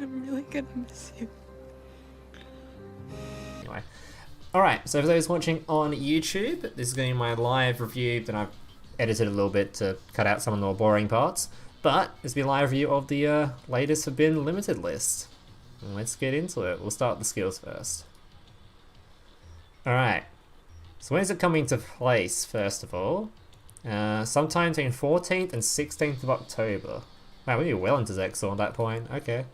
I'm really gonna miss you. Anyway. Alright, so for those watching on YouTube, this is going to be my live review that I've edited a little bit to cut out some of the more boring parts. But this will be a live review of the latest Forbidden Limited list. And let's get into it. We'll start with the skills first. Alright. So when is it coming to place, first of all? Sometime between 14th and 16th of October. Wow, we're well into Zexor at that point. Okay.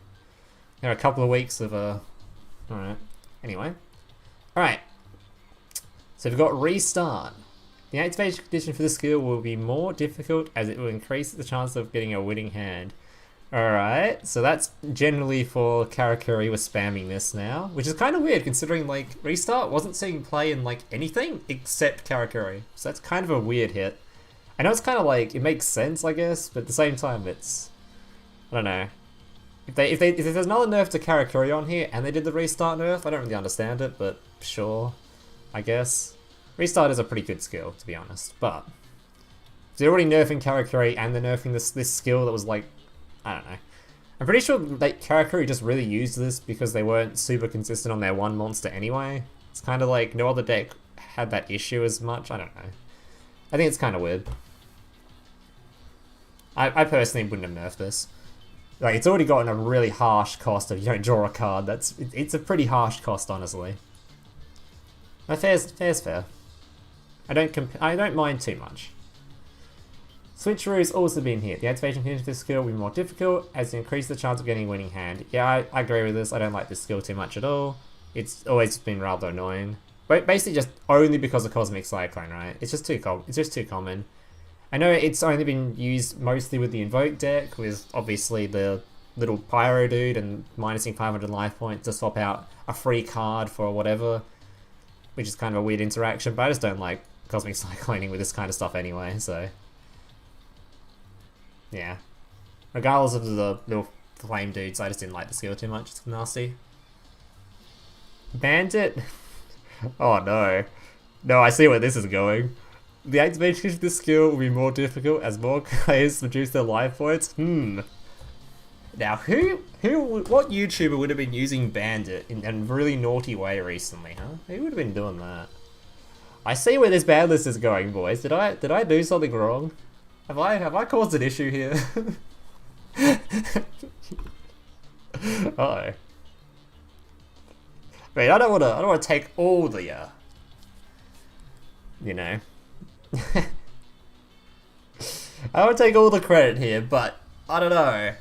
There are a couple of weeks of, Alright. Anyway. Alright. So we've got Restart. The activation condition for the skill will be more difficult as it will increase the chance of getting a winning hand. Alright, so that's generally for Karakuri was spamming this now, which is kind of weird considering like Restart wasn't seeing play in like anything except Karakuri. So that's kind of a weird hit. I know it's kind of like, it makes sense I guess, but at the same time it's, I don't know. If there's another nerf to Karakuri on here and they did the Restart nerf, I don't really understand it, but sure, I guess. Restart is a pretty good skill, to be honest, but if they're already nerfing Karakuri and they're nerfing this skill that was like, I don't know. I'm pretty sure like Karakuri just really used this because they weren't super consistent on their one monster anyway. It's kind of like no other deck had that issue as much, I don't know. I think it's kind of weird. I personally wouldn't have nerfed this. Like, it's already gotten a really harsh cost if you don't draw a card. It's a pretty harsh cost, honestly. But fair's fair. I don't mind too much. Switcheroo's also been here. The activation condition for this skill will be more difficult as it increases the chance of getting a winning hand. Yeah, I agree with this. I don't like this skill too much at all. It's always been rather annoying. But basically just only because of Cosmic Cyclone, right? It's just too common. I know it's only been used mostly with the Invoke deck, with obviously the little Pyro dude and minusing 500 life points to swap out a free card for whatever, which is kind of a weird interaction, but I just don't like Cosmic Cycloning with this kind of stuff anyway, so yeah. Regardless of the little flame dudes, I just didn't like the skill too much, it's nasty. Bandit? Oh no. No, I see where this is going. The activation of this skill will be more difficult as more players reduce their life points. Now, what YouTuber would have been using Bandit in a really naughty way recently, huh? Who would have been doing that? I see where this ban list is going, boys. Did I do something wrong? Have I caused an issue here? Uh-oh. I mean, I don't wanna take all the you know. I won't take all the credit here, but I don't know.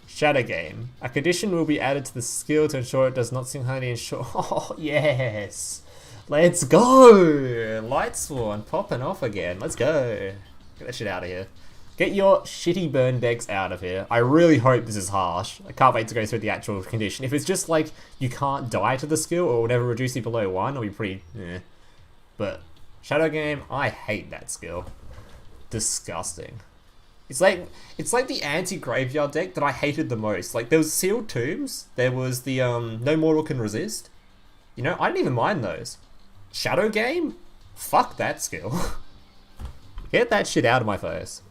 Shadow Game. A condition will be added to the skill to ensure it does not single-handedly ensure. Oh yes, let's go! Lightsworn popping off again. Let's go. Get that shit out of here. Get your shitty burn decks out of here. I really hope this is harsh. I can't wait to go through the actual condition. If it's just like you can't die to the skill or whatever, reduce it below 1, it'll be pretty. But Shadow Game, I hate that skill. Disgusting. It's like the anti-graveyard deck that I hated the most. Like there was Sealed Tombs, there was the No Mortal Can Resist. You know, I didn't even mind those. Shadow Game? Fuck that skill. Get that shit out of my face.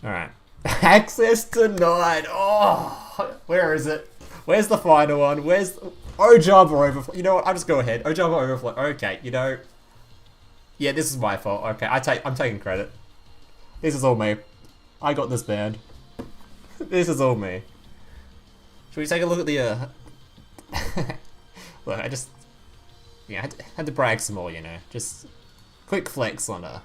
Alright. Access denied. Oh, where is it? Where's the final one? Where's Ojama Overflow? You know what? I'll just go ahead. Ojama Overflow. Okay, you know. Yeah, this is my fault. Okay, I'm taking credit. This is all me. I got this banned. This is all me. Should we take a look at the Look, I just had to brag some more, you know. Just quick flex on her.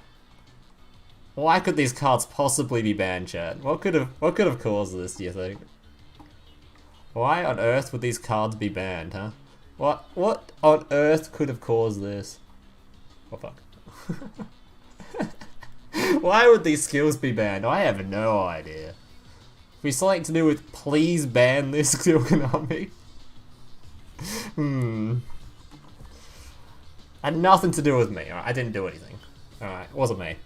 Why could these cards possibly be banned, chat? What could have caused this, do you think? Why on earth would these cards be banned, huh? What on earth could have caused this? Oh fuck. Why would these skills be banned? I have no idea. If we select to do with please ban this skill Konami. Had nothing to do with me, alright? I didn't do anything. Alright, it wasn't me.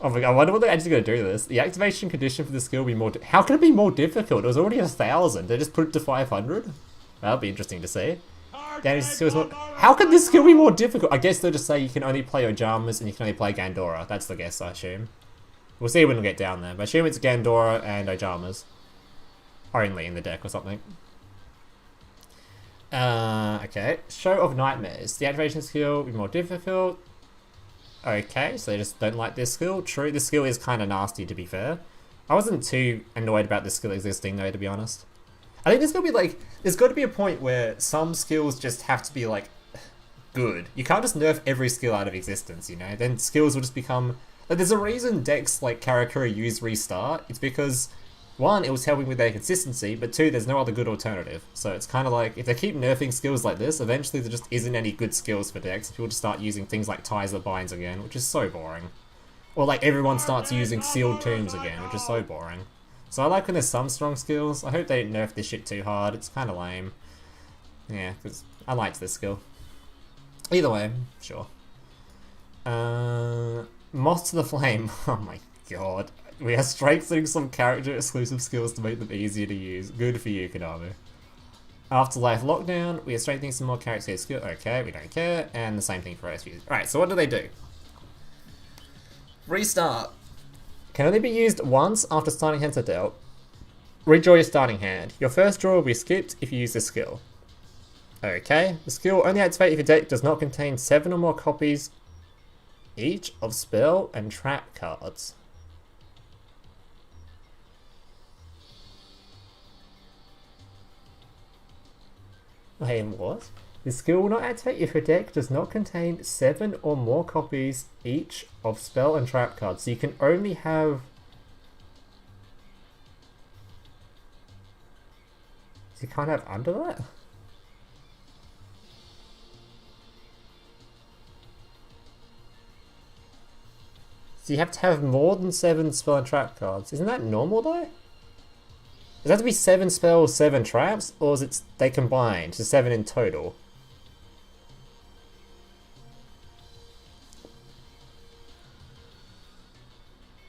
Oh my god, I wonder what they're actually going to do this. The activation condition for the skill will be more... How can it be more difficult? It was already 1,000. They just put it to 500? That'll be interesting to see. How can this skill be more difficult? I guess they'll just say you can only play Ojamas and you can only play Gandora. That's the guess, I assume. We'll see when we get down there, but I assume it's Gandora and Ojama's. Only in the deck or something. Okay. Show of Nightmares. The activation skill will be more difficult. Okay, so they just don't like this skill. True, this skill is kind of nasty, to be fair. I wasn't too annoyed about this skill existing, though, to be honest. I think there's got to be, like, there's got to be a point where some skills just have to be, like, good. You can't just nerf every skill out of existence, you know? Then skills will just become... Like, there's a reason decks like Karakuri use Restart. It's because... One, it was helping with their consistency, but two, there's no other good alternative. So it's kind of like, if they keep nerfing skills like this, eventually there just isn't any good skills for decks. People just start using things like Ties That Binds again, which is so boring. Or like everyone starts using Sealed Tombs again, which is so boring. So I like when there's some strong skills. I hope they didn't nerf this shit too hard. It's kind of lame. Yeah, because I liked this skill. Either way, sure. Moth to the Flame. Oh my god. We are strengthening some character exclusive skills to make them easier to use. Good for you, Konami. Afterlife Lockdown, we are strengthening some more character skills. Okay, we don't care. And the same thing for SUs. Alright, so what do? Restart. Can only be used once after starting hands are dealt. Redraw your starting hand. Your first draw will be skipped if you use this skill. Okay, the skill only activates if your deck does not contain 7 or more copies each of spell and trap cards. Wait, what? The skill will not activate if your deck does not contain 7 or more copies each of spell and trap cards. So you can only have... So you can't have under that? So you have to have more than 7 spell and trap cards. Isn't that normal though? Does that have to be 7 spells, 7 traps, or is it they combined, so 7 in total?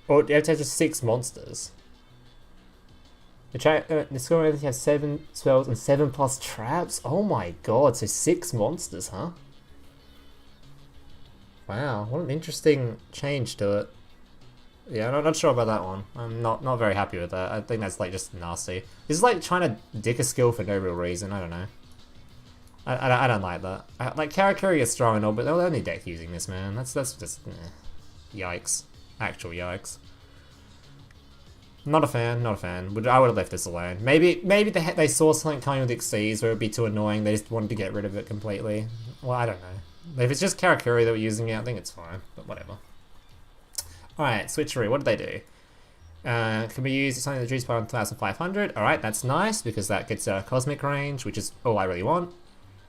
Or do you have to have just 6 monsters? The score only has 7 spells and 7 plus traps? Oh my god, so 6 monsters, huh? Wow, what an interesting change to it. Yeah, I'm not sure about that one. I'm not very happy with that. I think that's like just nasty. This is like trying to dick a skill for no real reason. I don't know. I don't like that. Like Karakuri is strong and all, but they'll only deck using this, man. That's just yikes. Actual yikes. Not a fan. Not a fan. I would have left this alone. Maybe they saw something coming with Xyz where it'd be too annoying. They just wanted to get rid of it completely. Well, I don't know. If it's just Karakuri that we're using it, I think it's fine. But whatever. Alright, switcheroo, what did they do? Can be used, it's something that reduced by 1,500. Alright, that's nice, because that gets cosmic range, which is all I really want.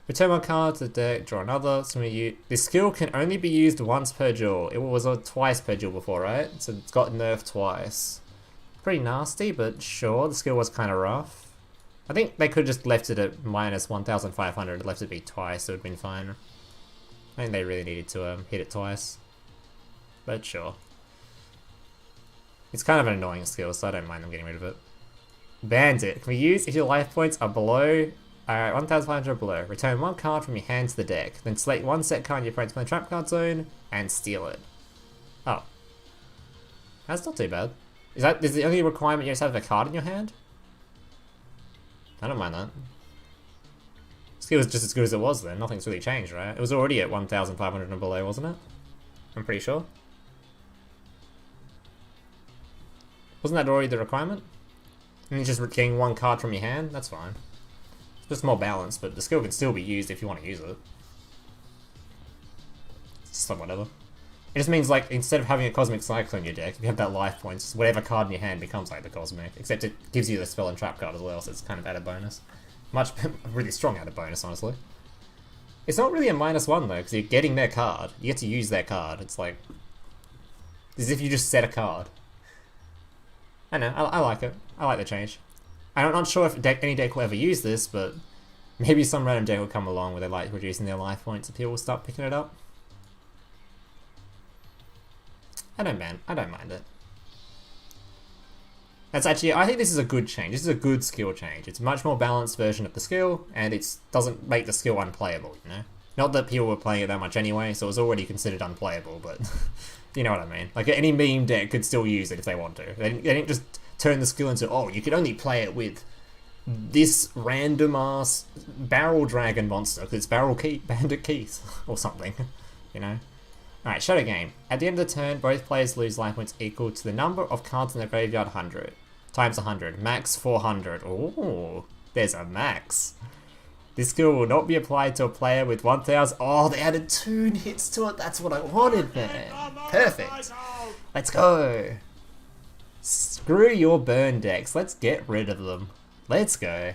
Return one card to the deck, draw another. So this skill can only be used once per duel. It was twice per duel before, right? So it's got nerfed twice. Pretty nasty, but sure, the skill was kind of rough. I think they could have just left it at minus 1,500, left it be twice, so it would have been fine. I think they really needed to hit it twice. But sure. It's kind of an annoying skill, so I don't mind them getting rid of it. Bandit. Can be used if your life points are below 1,500 below. Return one card from your hand to the deck. Then select one set card in your opponent's trap card zone and steal it. Oh. That's not too bad. Is the only requirement you just have a card in your hand? I don't mind that. Skill is just as good as it was then. Nothing's really changed, right? It was already at 1,500 and below, wasn't it? I'm pretty sure. Wasn't that already the requirement? And you're just getting one card from your hand? That's fine. It's just more balanced, but the skill can still be used if you want to use it. So whatever. It just means, like, instead of having a Cosmic Cycle in your deck, if you have that life points, whatever card in your hand becomes like the Cosmic. Except it gives you the spell and trap card as well, so it's kind of added bonus. Really strong added bonus, honestly. It's not really a -1 though, because you're getting their card. You get to use their card. It's like... as if you just set a card. I know, I like it. I like the change. I'm not sure if any deck will ever use this, but maybe some random deck will come along where they like reducing their life points and people will start picking it up. I don't mind it. That's actually, I think this is a good change. This is a good skill change. It's a much more balanced version of the skill, and it doesn't make the skill unplayable, you know? Not that people were playing it that much anyway, so it was already considered unplayable, but you know what I mean. Like, any meme deck could still use it if they want to. They didn't just turn the skill into, oh, you can only play it with this random-ass barrel dragon monster, because it's Bandit Keith, or something, you know? Alright, Shadow Game. At the end of the turn, both players lose life points equal to the number of cards in the graveyard 100, times 100, max 400. Ooh, there's a max. This skill will not be applied to a player with 1000. Oh, they added 2 hits to it. That's what I wanted, man. Perfect. Let's go. Screw your burn decks. Let's get rid of them. Let's go.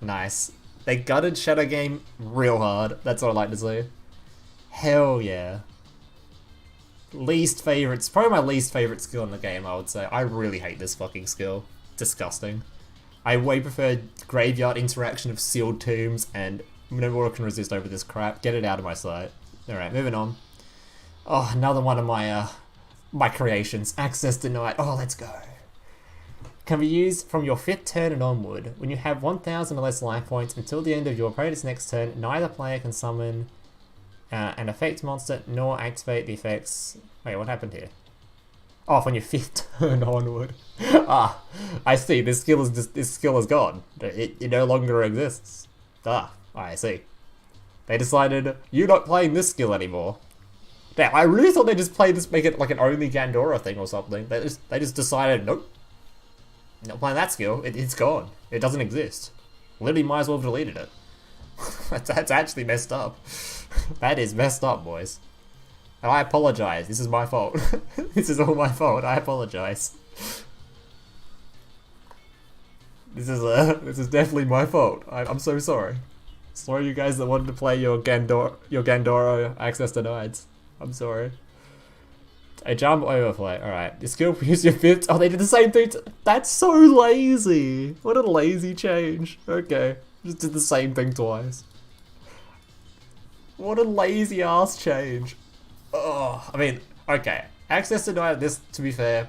Nice. They gutted Shadow Game real hard. That's what I like to see. Hell yeah. Least favorite. It's probably my least favorite skill in the game, I would say. I really hate this fucking skill. Disgusting. I way prefer graveyard interaction of sealed tombs, and no more can resist over this crap. Get it out of my sight. Alright, moving on. Oh, another one of my my creations. Access denied. Oh, let's go. Can be used from your 5th turn and onward. When you have 1000 or less life points until the end of your opponent's next turn, neither player can summon an effect monster nor activate the effects. Wait, what happened here? Oh, from your 5th turn onward. Ah, I see. This skill is gone. It no longer exists. Ah, I see. They decided you're not playing this skill anymore. Damn, I really thought they just played this, make it like an only Gandora thing or something. They just decided, nope, not playing that skill. It's gone. It doesn't exist. Literally, might as well have deleted it. That's actually messed up. That is messed up, boys. And I apologize. This is my fault. This is all my fault. I apologize. This is definitely my fault. I'm so sorry. Sorry, you guys that wanted to play your Gandora access denied. I'm sorry. Ojama Overflow. Alright. The skill use your 5th. Oh, they did the same thing. That's so lazy. What a lazy change. Okay. Just did the same thing twice. What a lazy ass change. Oh, I mean, okay. Access denied, this, to be fair,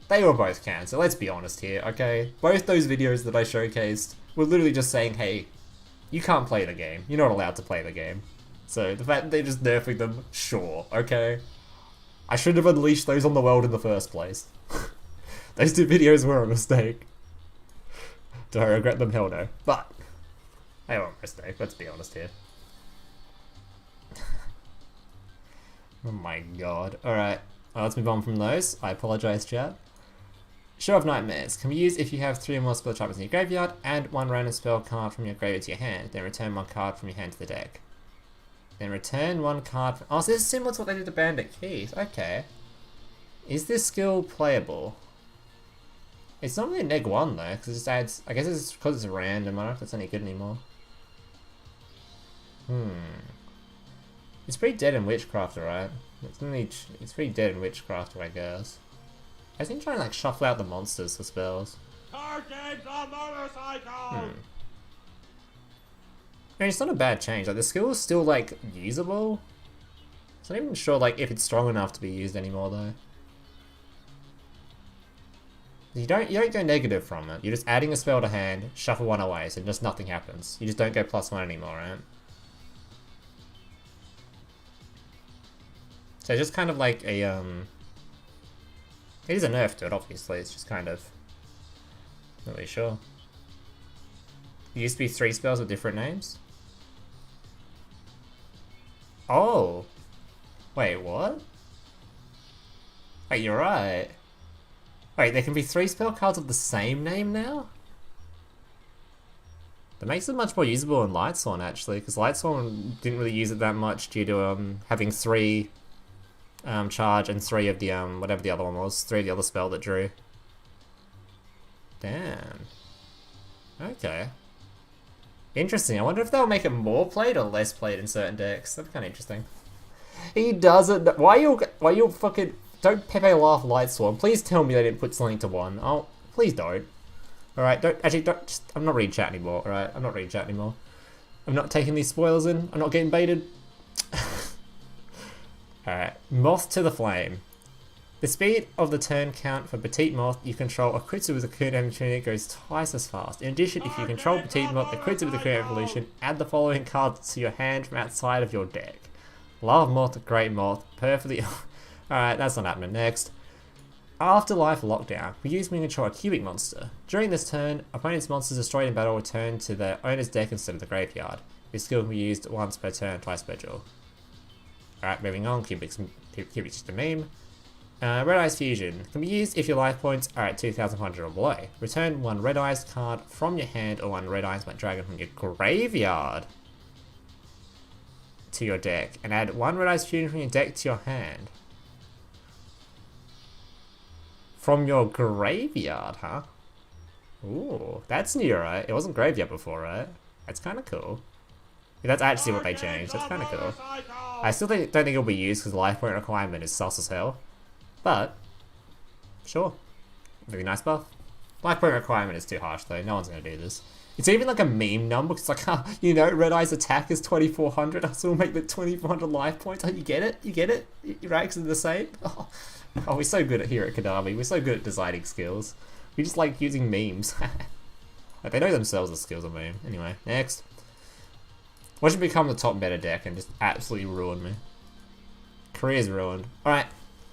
they were both canned, so let's be honest here, okay? Both those videos that I showcased were literally just saying, hey, you can't play the game. You're not allowed to play the game. So the fact that they're just nerfing them, sure, okay? I should have unleashed those on the world in the first place. Those 2 videos were a mistake. Do I regret them? Hell no. But, they were a mistake, let's be honest here. Oh my god. Alright, let's move on from those. I apologize, chat. Show of Nightmares. Can be used if you have 3 or more spell trappers in your graveyard, add 1 random spell card from your graveyard to your hand, then return 1 card from your hand to the deck. Then return 1 card from... Oh, so this is similar to what they did to Bandit Keith. Okay. Is this skill playable? It's not really a neg 1 though, because it just adds... I guess it's because it's random. I don't know if that's any good anymore. It's pretty dead in Witchcraft, right? It's pretty dead in Witchcraft, I guess. I think trying to like shuffle out the monsters for spells. Target's a motorcycle! I mean, it's not a bad change. Like the skill is still like usable. So I'm not even sure like if it's strong enough to be used anymore though. You don't go negative from it. You're just adding a spell to hand, shuffle 1 away, so just nothing happens. You just don't go +1 anymore, right? So it's just kind of like a, it is a nerf to it, obviously, it's just kind of, not really sure. It used to be 3 spells with different names? Oh! Wait, what? Wait, you're right. Wait, there can be 3 spell cards with the same name now? That makes it much more usable in Lightsworn, actually, because Lightsworn didn't really use it that much due to having 3 charge and 3 of the whatever the other one was, 3 of the other spell that drew. Damn. Okay. Interesting. I wonder if they'll make it more played or less played in certain decks. That'd be kind of interesting. He doesn't. Why you fucking don't Pepe laugh Lightsworn? Please tell me they didn't put something to 1. Oh, please don't. All right, don't. Just, I'm not reading chat anymore. All right, I'm not reading chat anymore. I'm not taking these spoilers in. I'm not getting baited. Alright, Moth to the Flame. The speed of the turn count for Petite Moth you control a critical with a crit evolution goes twice as fast. In addition, if you control Petite Moth, the critical with the crit evolution, add the following cards to your hand from outside of your deck. Lava Moth, Great Moth, perfectly... Alright, that's not happening. Next. Afterlife Lockdown. We use when you control a cubic monster. During this turn, opponent's monsters destroyed in battle return to their owner's deck instead of the graveyard. This skill can be used once per turn, twice per duel. Alright, moving on. Cubic's just a meme. Red Eyes Fusion. Can be used if your life points are at 2,500 or below. Return one Red Eyes card from your hand or one Red Eyes White Dragon from your graveyard to your deck. And add one Red Eyes Fusion from your deck to your hand. From your graveyard, huh? Ooh, that's new, right? It wasn't graveyard before, right? That's kind of cool. Yeah, that's actually what they changed. That's kind of cool. I still don't think it'll be used because the life point requirement is sus as hell. But, sure. Really nice buff. Life point requirement is too harsh though. No one's going to do this. It's even like a meme number because like, you know, Red Eye's attack is 2,400. I still make the 2,400 life points. Oh, you get it? You get it? Your ranks are the same? Oh, we're so good at here at Konami. We're so good at designing skills. We just like using memes. Like, they know themselves the skills are meme. Anyway, next. What should become the top meta deck and just absolutely ruin me? Career's ruined. Alright.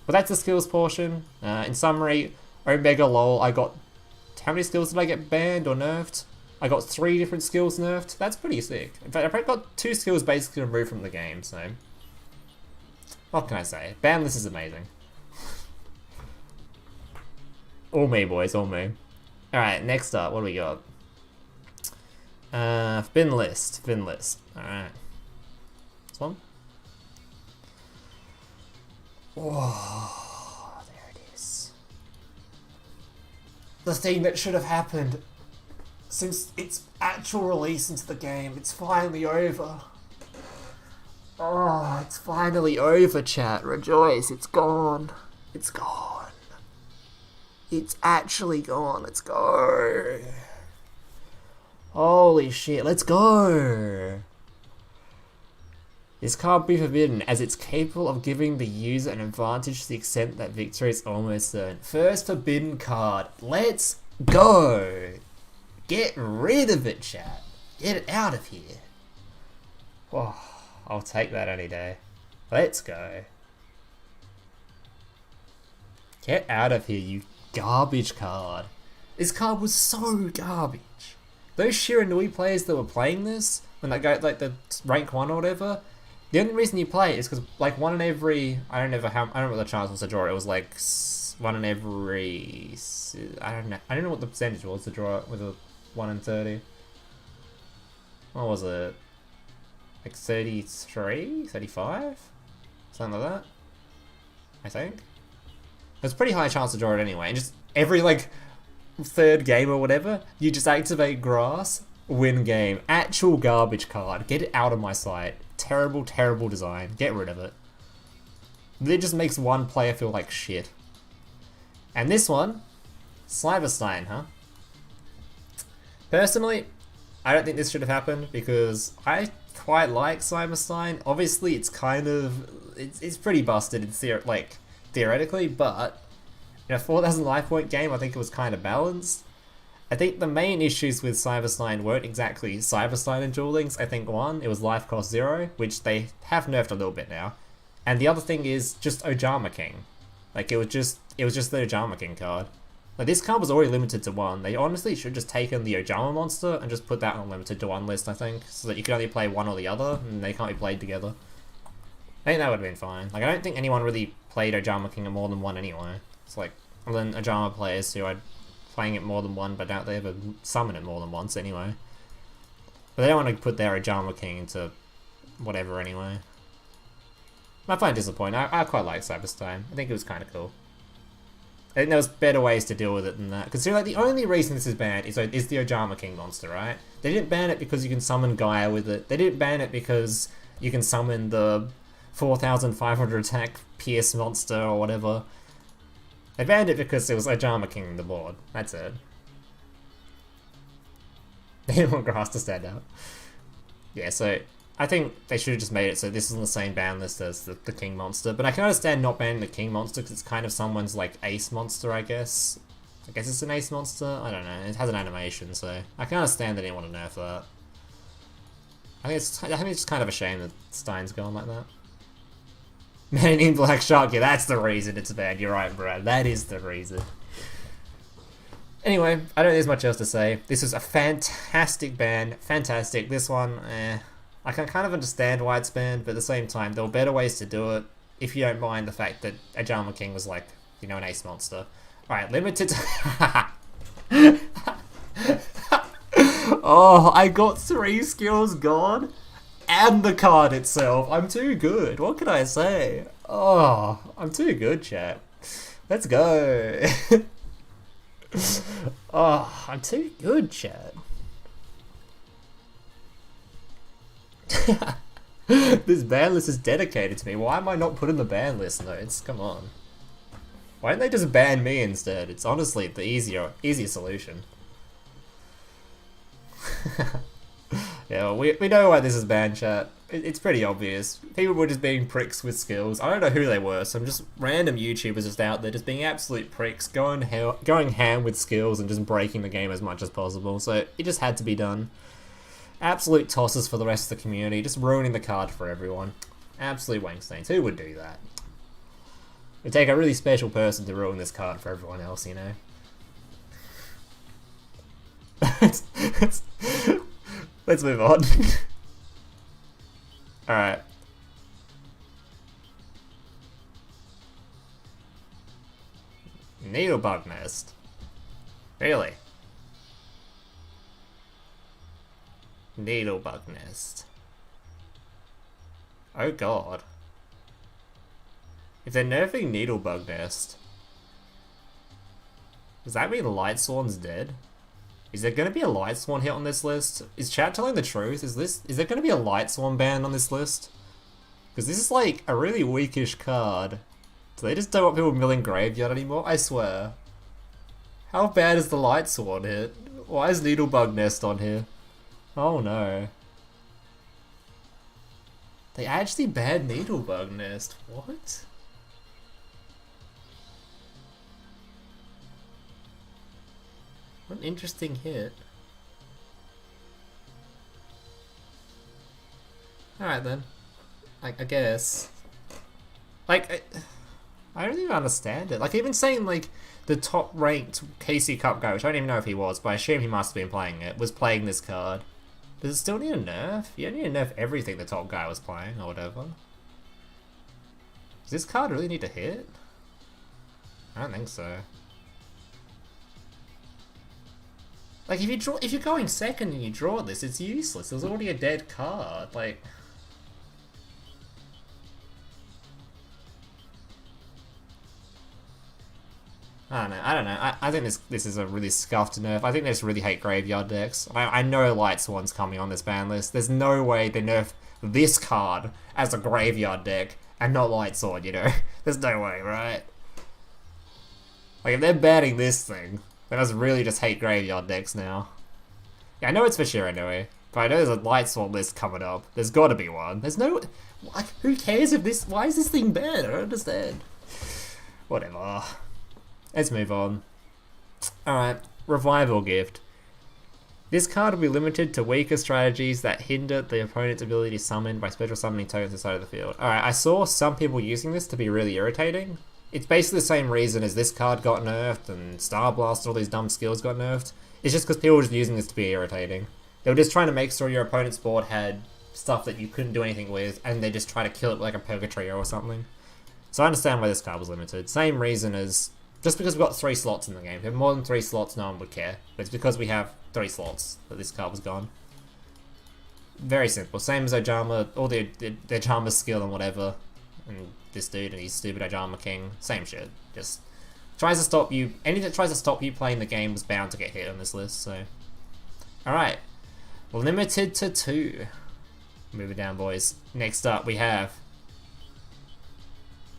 Well, that's the skills portion. In summary, Omega LOL, I got... How many skills did I get banned or nerfed? I got 3 different skills nerfed. That's pretty sick. In fact, I got 2 skills basically removed from the game, so... What can I say? Banless is amazing. All me, boys, all me. Alright, next up, what do we got? Bin list. Alright. This one? Oh, there it is. The thing that should have happened since its actual release into the game. It's finally over. Oh, it's finally over, chat. Rejoice, it's gone. It's gone. It's actually gone. Let's go. Holy shit, let's go. This can't be forbidden, as it's capable of giving the user an advantage to the extent that victory is almost certain. First forbidden card. Let's go. Get rid of it, chat. Get it out of here. Oh, I'll take that any day. Let's go. Get out of here, you garbage card. This card was so garbage. Those Shiranui players that were playing this, when they go like the rank 1 or whatever, the only reason you play it is because like one in every, I don't know what the chance was to draw it. It was like one in every, I don't know what the percentage was to draw it with a 1 in 30. What was it? Like 33, 35? Something like that, I think. There's a pretty high chance to draw it anyway, and just every like 3rd game or whatever, you just activate grass, win game. Actual garbage card. Get it out of my sight. Terrible, terrible design. Get rid of it. It just makes one player feel like shit. And this one, Stein, huh? Personally, I don't think this should have happened because I quite like Stein. Obviously, it's kind of, it's pretty busted in theoretically, but in a 4,000 life point game, I think it was kind of balanced. I think the main issues with Stein weren't exactly Stein and Duel Links. I think one, it was life cost 0, which they have nerfed a little bit now. And the other thing is just Ojama King. Like it was just the Ojama King card. Like this card was already limited to 1. They honestly should have just taken the Ojama monster and just put that on limited to 1 list, I think. So that you can only play one or the other and they can't be played together. I think that would have been fine. Like I don't think anyone really played Ojama King at more than 1 anyway. It's like, other than Ojama players who are playing it more than 1, but doubt they ever summon it more than once anyway. But they don't want to put their Ojama King into whatever anyway. I find it disappointing. I quite like Stein. I think it was kind of cool. I think there was better ways to deal with it than that. Considering like the only reason this is banned is the Ojama King monster, right? They didn't ban it because you can summon Gaia with it. They didn't ban it because you can summon the 4,500 attack Pierce monster or whatever. They banned it because it was Ojama King on the board. That's it. They didn't want grass to stand out. Yeah, so I think they should have just made it so this is on the same ban list as the King Monster, but I can understand not banning the King Monster because it's kind of someone's like ace monster, I guess. I guess it's an ace monster? I don't know. It has an animation, so I can understand they didn't want to nerf that. I think it's just kind of a shame that Stein's gone like that. Man in Black Shark, yeah, that's the reason it's bad. You're right, Brad. That is the reason. Anyway, I don't think there's much else to say. This is a fantastic ban. Fantastic. This one, I can kind of understand why it's banned, but at the same time, there were better ways to do it if you don't mind the fact that Ojama King was like, you know, an ace monster. Alright, limited to... Oh, I got 3 skills gone and the card itself. I'm too good. What can I say? Oh, I'm too good, chat. Let's go. Oh, I'm too good, chat. This ban list is dedicated to me. Why am I not put in the ban list notes? Come on. Why don't they just ban me instead? It's honestly the easier solution. Yeah, well, we know why this is banned, chat. It's pretty obvious. People were just being pricks with skills. I don't know who they were, some just random YouTubers just out there just being absolute pricks, going ham with skills and just breaking the game as much as possible. So it just had to be done. Absolute tosses for the rest of the community, just ruining the card for everyone. Absolute wankstains. Who would do that? It would take a really special person to ruin this card for everyone else, you know? Let's move on. Alright. Needlebug Nest. Really? Needlebug Nest. Oh god. If they're nerfing Needlebug Nest, does that mean Lightsworn's dead? Is there going to be a Lightsworn hit on this list? Is chat telling the truth? Is there going to be a Lightsworn ban on this list? Because this is like a really weakish card. Do they just don't want people milling Graveyard anymore? I swear. How bad is the Lightsworn hit? Why is Needlebug Nest on here? Oh no. They actually banned Needlebug Nest. What? What an interesting hit. Alright then. I guess. Like, I don't even understand it. Like, even saying, like, the top-ranked KC Cup guy, which I don't even know if he was, but I assume he must have been playing it, was playing this card. Does it still need a nerf? You don't need to nerf everything the top guy was playing, or whatever. Does this card really need to hit? I don't think so. Like, if you're going second and you draw this, it's useless. There's already a dead card. Like, I don't know. I think this is a really scuffed nerf. I think they just really hate graveyard decks. I know Lightsworn's coming on this ban list. There's no way they nerf this card as a graveyard deck and not Lightsworn, you know? There's no way, right? Like, if they're banning this thing, they must really just hate graveyard decks now. Yeah, I know it's for sure anyway, but I know there's a Lightsworn list coming up. There's gotta be one. There's no... Like, who cares if this... Why is this thing banned? I don't understand. Whatever. Let's move on. Alright, Revival Gift. This card will be limited to weaker strategies that hinder the opponent's ability to summon by special summoning tokens inside of the field. Alright, I saw some people using this to be really irritating. It's basically the same reason as this card got nerfed and Star Blast and all these dumb skills got nerfed. It's just because people were just using this to be irritating. They were just trying to make sure your opponent's board had stuff that you couldn't do anything with, and they just try to kill it like a Purgatory or something. So I understand why this card was limited. Same reason as... Just because we've got 3 slots in the game. If we have more than 3 slots, no one would care. But it's because we have 3 slots that this card was gone. Very simple. Same as Ojama, all the Ojama skill and whatever. And this dude and his stupid Ojama King. Same shit. Just tries to stop you. Anything that tries to stop you playing the game was bound to get hit on this list, so. Alright. Limited to 2. Moving down, boys. Next up, we have...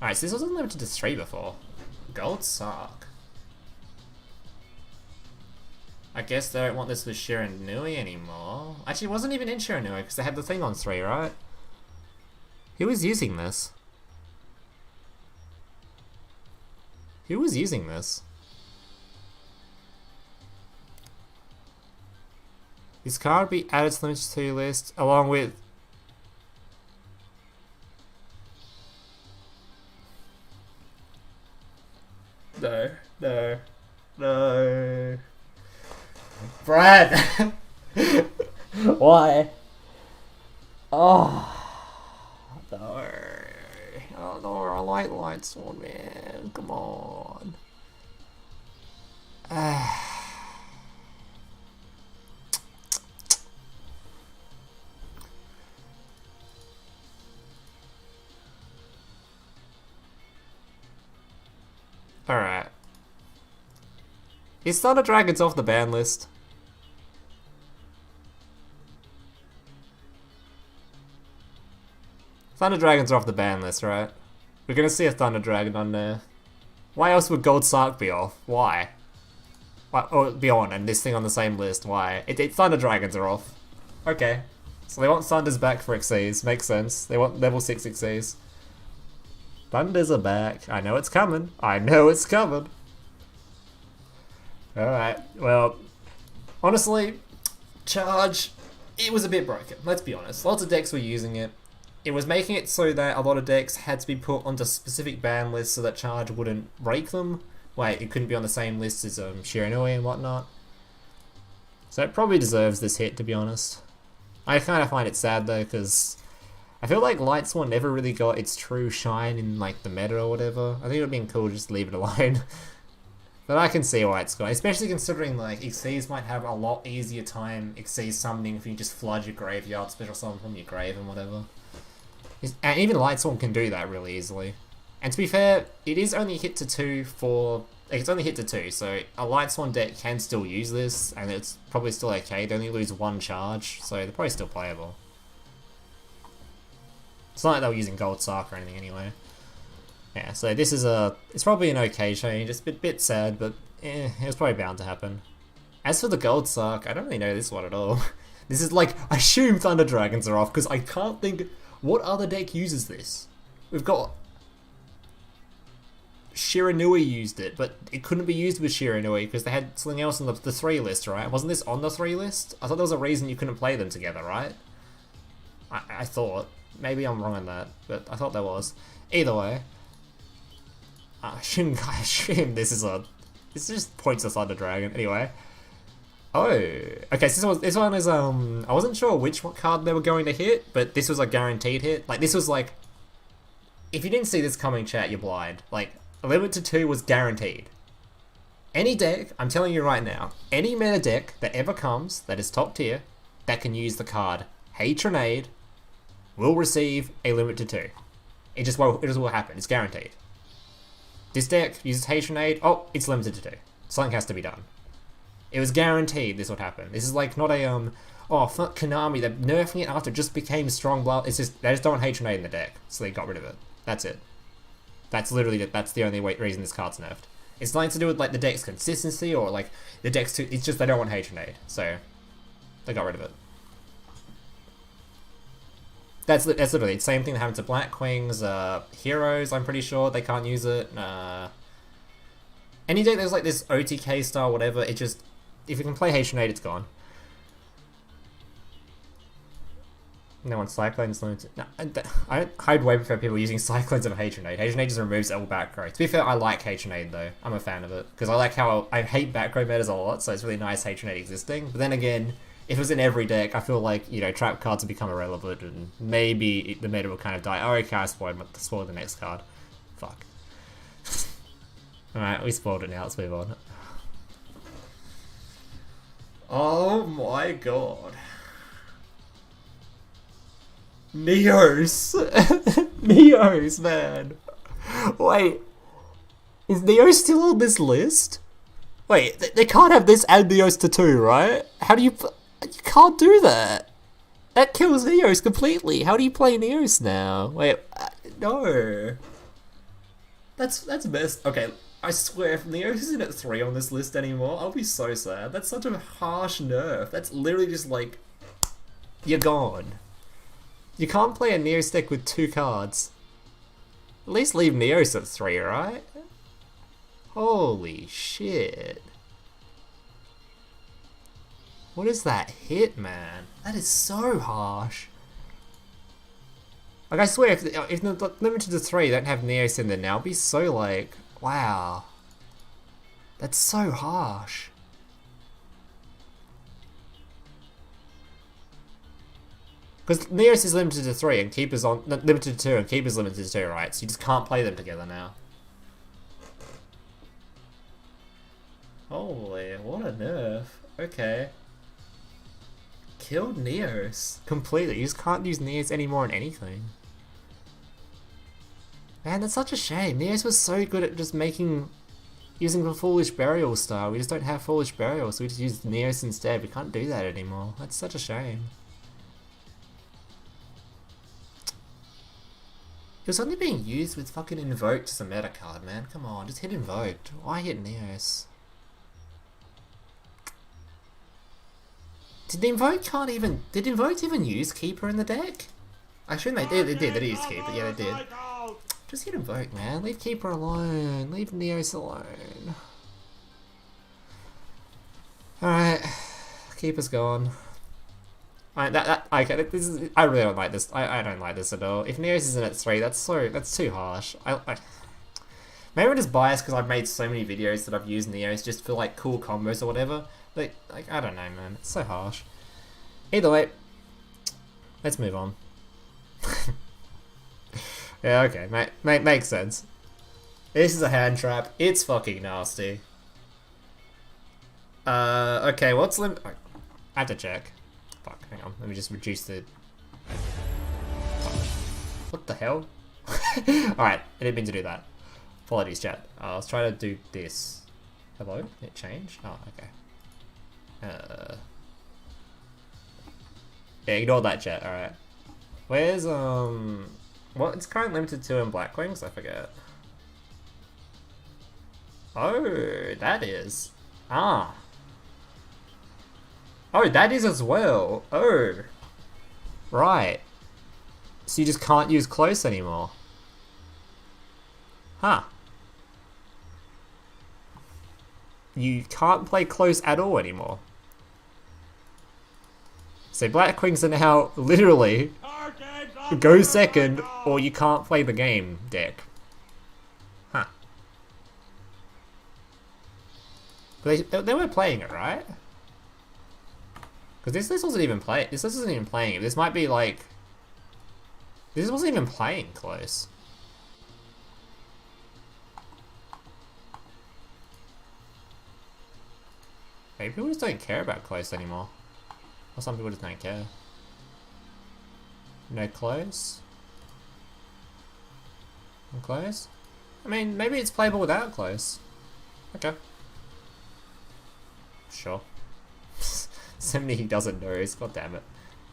Alright, so this wasn't limited to 3 before. Gold Sark. I guess they don't want this with Shiranui anymore. Actually, it wasn't even in Shiranui because they had the thing on 3, right? Who was using this? Who was using this? This card will be added to the limited 2 list along with... No, no, no. Brad! Why? Oh. No. Oh no, I like Lightsworn, man. Come on. Alright. Is Thunder Dragons off the ban list? Thunder Dragons are off the ban list, right? We're gonna see a Thunder Dragon on there. Why else would Gold Sark be off? Why? Or be on, and this thing on the same list, why? Thunder Dragons are off. Okay. So they want Thunders back for Xyz, makes sense. They want level 6 Xyz. Thunders are back. I know it's coming. I know it's coming. Alright, well, honestly, Charge, it was a bit broken, let's be honest. Lots of decks were using it. It was making it so that a lot of decks had to be put onto specific ban lists so that Charge wouldn't break them. Like, it couldn't be on the same list as Shiranui and whatnot. So it probably deserves this hit, to be honest. I kind of find it sad though, because I feel like Lightsworn never really got its true shine in like the meta or whatever. I think it would have been cool just to leave it alone. But I can see why it's gone, especially considering like Xyz might have a lot easier time Xyz summoning if you just flood your graveyard, special summon from your grave and whatever. And even Lightsworn can do that really easily. And to be fair, it is only hit to 2 for... It's only hit to 2, so a Lightsworn deck can still use this, and it's probably still okay. They only lose 1 charge, so they're probably still playable. It's not like they were using Gold Sark or anything anyway. Yeah, so this is a... It's probably an okay change. It's a bit sad, but it was probably bound to happen. As for the Gold Sark, I don't really know this one at all. This is like... I assume Thunder Dragons are off, because I can't think... What other deck uses this? We've got... Shiranui used it, but it couldn't be used with Shiranui because they had something else on the 3 list, right? Wasn't this on the 3 list? I thought there was a reason you couldn't play them together, right? I thought. Maybe I'm wrong on that, but I thought there was. Either way, I assume this is a... This just points us Thunder Dragon. Anyway. Oh, okay, so this one is, I wasn't sure which card they were going to hit, but this was a guaranteed hit. Like, this was like... If you didn't see this coming, chat, you're blind. Like, 11 to 2 was guaranteed. Any deck, I'm telling you right now, any meta deck that ever comes that is top tier that can use the card Hatronade will receive a limit to 2. It just will happen. It's guaranteed. This deck uses Hatronade. Oh, it's limited to 2. Something has to be done. It was guaranteed this would happen. This is like not a oh fuck Konami, they're nerfing it after it just became strong. Blah. It's just they just don't want Hatronade in the deck, so they got rid of it. That's it. That's literally that's the only reason this card's nerfed. It's nothing to do with like the deck's consistency or like the deck's too. It's just they don't want Hatronade, so they got rid of it. That's literally the same thing that happened to Black Wings, Heroes. I'm pretty sure they can't use it. Any deck there's like this OTK style whatever. It just if you can play Hatronade, it's gone. No one Cyclone's limited. No, I'd way prefer people using Cyclones over Hatronade. Hatronade just removes all background. To be fair, I like Hatronade though. I'm a fan of it. Because I like how I hate background metas a lot, so it's really nice Hatronade existing. But then again, if it was in every deck, I feel like, you know, trap cards would become irrelevant and maybe the meta will kind of die. Oh, okay, I spoiled the next card. Fuck. Alright, we spoiled it now, let's move on. Oh my god. Neos! Neos, man! Wait, is Neos still on this list? Wait, they can't have this and Neos to 2, right? How do you... You can't do that! That kills Neos completely! How do you play Neos now? Wait, no... That's best. Okay, I swear, if Neos isn't at 3 on this list anymore, I'll be so sad. That's such a harsh nerf. That's literally just like, you're gone. You can't play a Neos deck with 2 cards. At least leave Neos at 3, right? Holy shit. What is that hit, man? That is so harsh. Like, I swear, if the limited to 3 don't have Neos in there now, it'd be so like, wow. That's so harsh. Because Neos is limited to 3 and Keeper's limited to 2 and Keeper's limited to 2, right? So you just can't play them together now. Holy, what a nerf. Okay. Killed Neos completely. You just can't use Neos anymore in anything. Man, that's such a shame. Neos was so good at just using the Foolish Burial style. We just don't have Foolish Burial, so we just use Neos instead. We can't do that anymore. That's such a shame. It was only being used with fucking Invoked as a meta card, man. Come on, just hit Invoked. Why hit Neos? Did Invoked even use Keeper in the deck? I assume they did. They used Keeper. Yeah, they did. Just hit Invoke, man. Leave Keeper alone. Leave Neos alone. Alright. Keeper's gone. Okay, I really don't like this. I don't like this at all. If Neos isn't at 3, that's too harsh. Maybe I'm just biased because I've made so many videos that I've used Neos just for like cool combos or whatever. Like I don't know, man. It's so harsh. Either way, let's move on. Yeah, okay, makes sense. This is a hand trap. It's fucking nasty. Okay, what's limit? I have to check. Fuck, hang on. Let me just reduce the. What the hell? Alright, I didn't mean to do that. Apologies, chat. I was trying to do this. Hello? Did it change? Oh, okay. Yeah, ignore that, chat. Alright. Where's what? It's currently limited to in Blackwings? I forget. Oh, that is. Ah. Oh, that is as well. Oh. Right. So you just can't use close anymore. Huh. You can't play close at all anymore. So Blackwings are now literally go second or you can't play the game deck. Huh. But they were playing it, right? Because this wasn't even playing. This isn't even playing it. This might be like. This wasn't even playing close. Maybe people just don't care about close anymore. Or some people just don't care. No close? No close? I mean, maybe it's playable without close. Okay. Sure. So many he doesn't know. God damn it.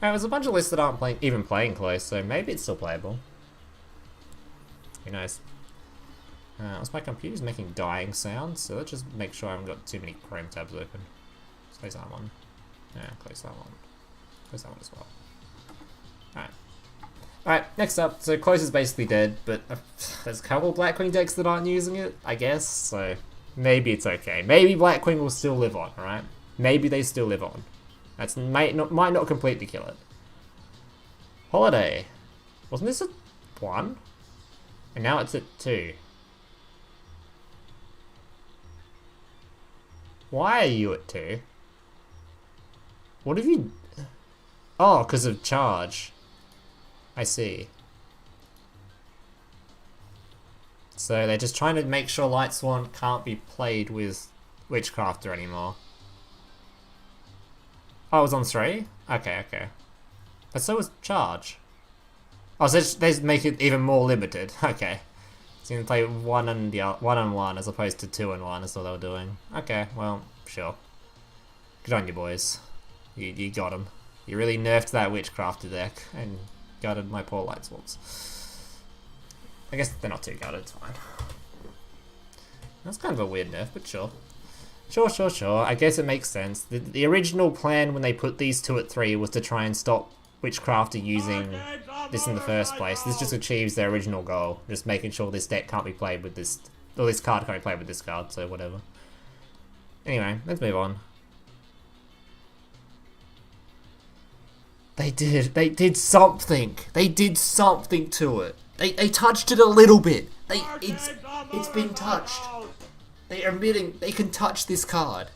Alright, there's a bunch of lists that aren't even playing close, so maybe it's still playable. Who knows? My computer's making dying sounds, so let's just make sure I haven't got too many Chrome tabs open. Close that one. Yeah, close that one. Close that one as well. Alright. Alright, next up. So close is basically dead, but there's a couple Blackwing decks that aren't using it, I guess, so maybe it's okay. Maybe Blackwing will still live on, alright? Maybe they still live on. That might not completely kill it. Holiday. Wasn't this at 1? And now it's at 2. Why are you at 2? What have you... Oh, because of charge. I see. So they're just trying to make sure Lightsworn can't be played with Witchcrafter anymore. Oh, it was on 3? Okay, okay. But so was charge. Oh, so they make it even more limited. Okay. So you can play 1 and 1 as opposed to 2 and 1 is what they were doing. Okay, well, sure. Good on you, boys. You got him. You really nerfed that Witchcrafter deck and gutted my poor Lightsworns. I guess they're not too gutted, it's fine. That's kind of a weird nerf, but sure. Sure. I guess it makes sense. The original plan when they put these two at 3 was to try and stop Witchcrafter using this in the first place. This just achieves their original goal, just making sure this deck can't be played with this, or this card can't be played with this card, so whatever. Anyway, let's move on. They did something. They did something to it. They touched it a little bit. It's been touched. They are admitting they can touch this card.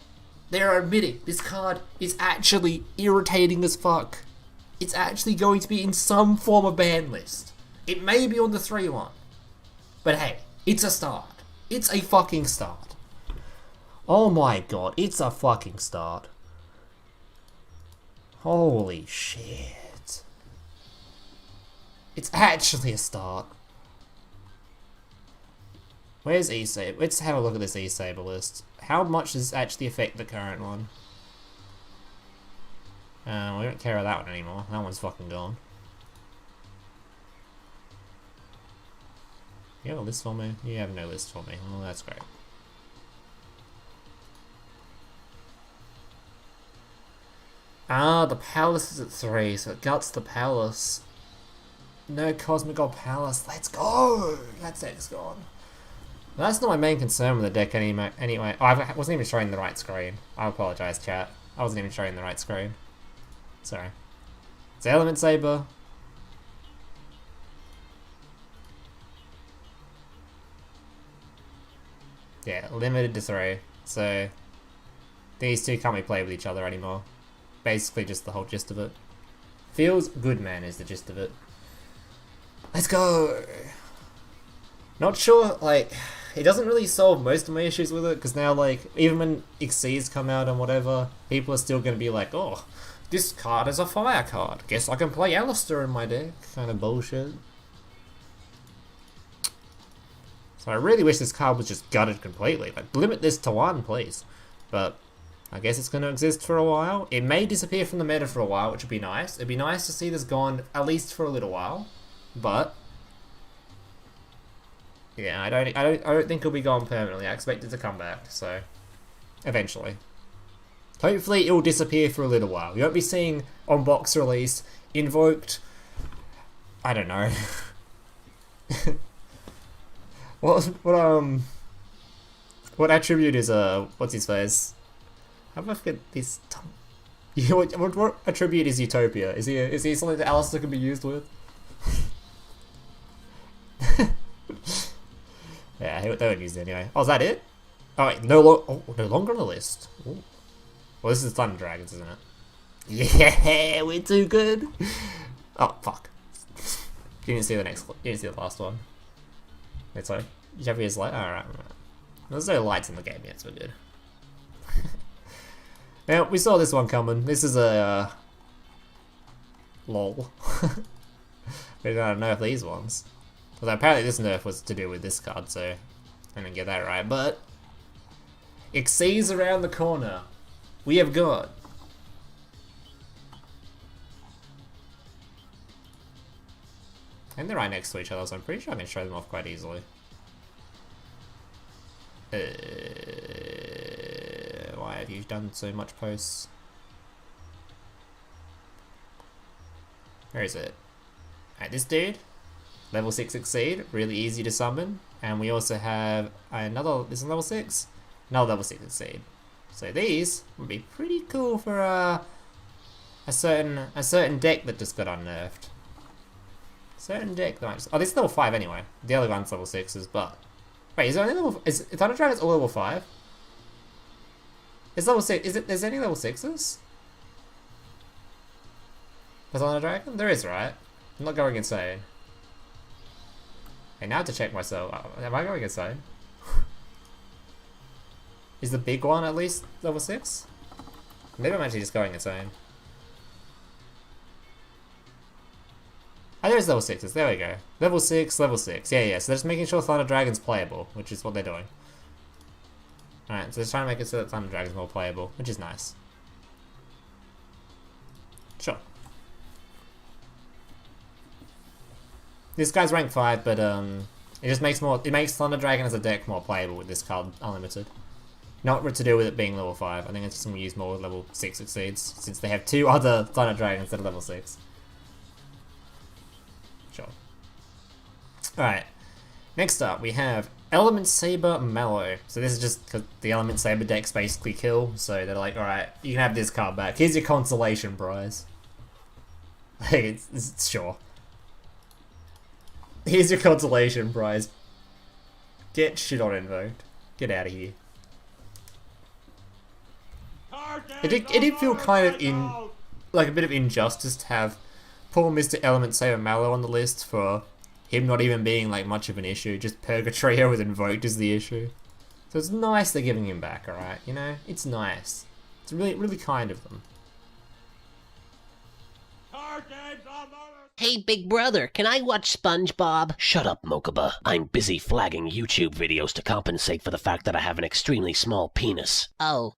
They are admitting this card is actually irritating as fuck. It's actually going to be in some form of ban list. It may be on the 3-1. But hey, it's a start. It's a fucking start. Oh my god, it's a fucking start. Holy shit. It's actually a start. Where's E-Saber? Let's have a look at this E-Saber list. How much does this actually affect the current one? We don't care about that one anymore. That one's fucking gone. You have a list for me? You have no list for me. Well, that's great. Ah, the Palace is at 3, so it guts the Palace. No Cosmic God Palace. Let's go! That deck's gone. Well, that's not my main concern with the deck anyway. Oh, I wasn't even showing the right screen. I apologise, chat. I wasn't even showing the right screen. Sorry. It's Element Saber. Yeah, limited to 3. So these two can't be played with each other anymore. Basically just the whole gist of it. Feels good, man, is the gist of it. Let's go! Not sure, like, it doesn't really solve most of my issues with it, because now, like, even when Xyzs come out and whatever, people are still going to be like, oh, this card is a fire card. Guess I can play Alistair in my deck. Kind of bullshit. So I really wish this card was just gutted completely. Like, limit this to 1, please. But I guess it's going to exist for a while. It may disappear from the meta for a while, which would be nice. It'd be nice to see this gone at least for a little while. But yeah, I don't think it'll be gone permanently. I expect it to come back, so eventually. Hopefully it will disappear for a little while. You won't be seeing on box release invoked. I don't know. What attribute is what's his face? How do I forget this? What attribute is Utopia? Is he something that Alistair can be used with? Yeah, they would use it anyway. Oh, is that it? Oh wait, no longer on the list. Ooh. Well, this is Thunder Dragons, isn't it? Yeah, we're too good. Oh fuck! You didn't see the next. You didn't see the last one. Wait, sorry. Javier light. Alright. There's no lights in the game yet, so we're good. Now we saw this one coming. This is a lol. We don't know if these ones. Because apparently this nerf was to do with this card, so I didn't get that right. But Xyzs around the corner. We have got and they're right next to each other, so I'm pretty sure I can show them off quite easily. Why have you done so much posts? Where is it? Alright, this dude. Level 6 Exceed, really easy to summon. And we also have another, this is level 6? Another level 6 Exceed. So these would be pretty cool for a certain deck that just got unnerfed. Certain deck that might just, oh, this is level 5 anyway. The other one's level 6s, but wait, is there only level, is Thunder Dragons all level 5? It's level 6, there's any level 6s? For Thunder Dragon? There is, right? I'm not going insane. Okay, now I have to check myself. Am I going insane? Is the big one at least level 6? Maybe I'm actually just going insane. Oh, there's level 6s. There we go. Level 6, level 6. Yeah. So they're just making sure Thunder Dragon's playable, which is what they're doing. Alright, so they're trying to make it so that Thunder Dragon's more playable, which is nice. Sure. This guy's rank 5, but It just makes it makes Thunder Dragon as a deck more playable with this card unlimited. Not to do with it being level 5. I think it's just going to use more with level 6 Exceeds, since they have 2 other Thunder Dragons that are level 6. Sure. Alright. Next up, we have Element Saber Mallow. So this is just because the Element Saber decks basically kill, so they're like, alright, you can have this card back. Here's your consolation prize. it's sure. Here's your consolation prize. Get shit on invoked. Get out of here. It did feel kind of like a bit of injustice to have poor Mr. Element Saber Mallow on the list for him not even being like much of an issue. Just Purgatrio with invoked is the issue. So it's nice they're giving him back, alright? You know, it's nice. It's really, really kind of them. Hey, big brother, can I watch SpongeBob? Shut up, Mokuba. I'm busy flagging YouTube videos to compensate for the fact that I have an extremely small penis. Oh.